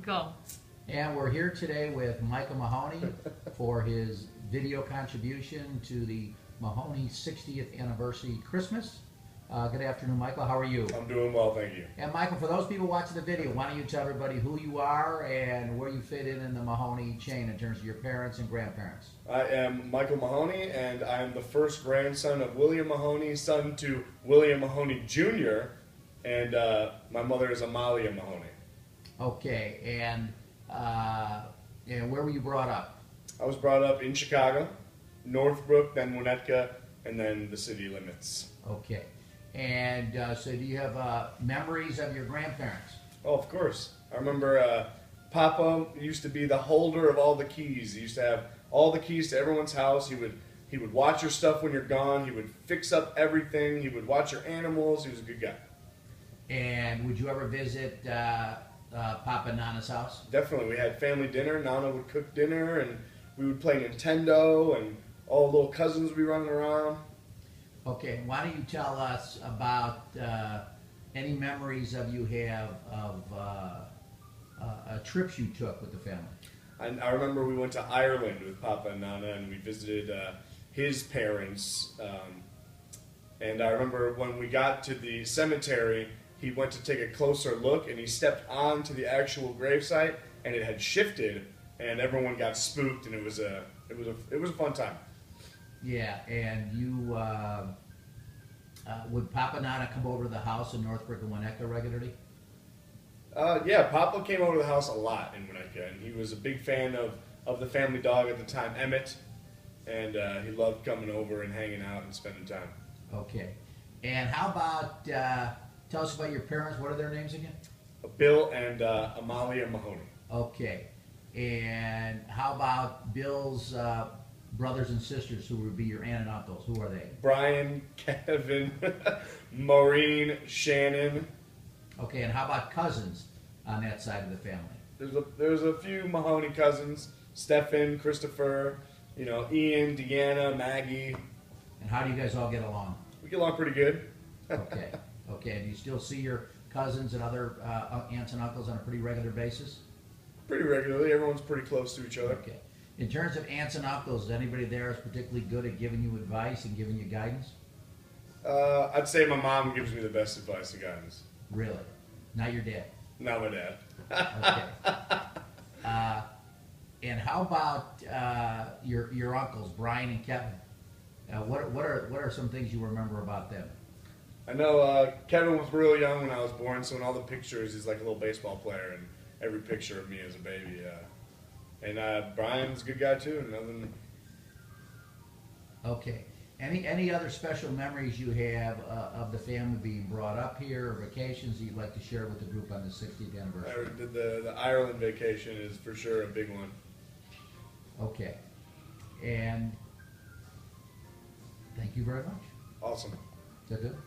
Go. And we're here today with Michael Mahoney for his video contribution to the Mahoney 60th anniversary Christmas. Good afternoon, Michael. How are you? I'm doing well, thank you. And Michael, for those people watching the video, why don't you tell everybody who you are and where you fit in the Mahoney chain in terms of your parents and grandparents? I am Michael Mahoney, and I am the first grandson of William Mahoney, son to William Mahoney Jr., and my mother is Amalia Mahoney. Okay, and where were you brought up? I was brought up in Chicago, Northbrook, then Winnetka, and then the city limits. Okay. And so do you have memories of your grandparents? Oh, of course. I remember Papa used to be the holder of all the keys. He used to have all the keys to everyone's house. He would watch your stuff when you're gone. He would fix up everything. He would watch your animals. He was a good guy. And would you ever visit Papa and Nana's house? Definitely. We had family dinner. Nana would cook dinner, and we would play Nintendo, and all the little cousins would be running around. Okay, why don't you tell us about any memories you have of trips you took with the family? I remember we went to Ireland with Papa and Nana, and we visited his parents. And I remember when we got to the cemetery, he went to take a closer look, and he stepped onto the actual gravesite, and it had shifted, and everyone got spooked, and it was a fun time. Yeah, and you would Papa and Nana come over to the house in Northbrook and Winnetka regularly? Yeah, Papa came over to the house a lot in Winnetka, and he was a big fan of the family dog at the time, Emmett, and he loved coming over and hanging out and spending time. Okay, and how about tell us about your parents? What are their names again? Bill and Amalia Mahoney. Okay, and how about Bill's brothers and sisters, who would be your aunt and uncles? Who are they? Brian, Kevin, Maureen, Shannon. Okay, and how about cousins on that side of the family? There's a few Mahoney cousins: Stephen, Christopher, Ian, Deanna, Maggie. And how do you guys all get along? We get along pretty good. Okay, okay. And you still see your cousins and other aunts and uncles on a pretty regular basis? Pretty regularly. Everyone's pretty close to each other. Okay. In terms of aunts and uncles, is anybody there is particularly good at giving you advice and giving you guidance? I'd say my mom gives me the best advice and guidance. Really? Not your dad? Not my dad. Okay. And how about your uncles, Brian and Kevin? What are some things you remember about them? I know Kevin was real young when I was born, so in all the pictures he's like a little baseball player in every picture of me as a baby. And Brian's a good guy too. Okay. Any other special memories you have of the family being brought up here, or vacations that you'd like to share with the group on the 60th anniversary? The Ireland vacation is for sure a big one. Okay. And thank you very much. Awesome. Is that good?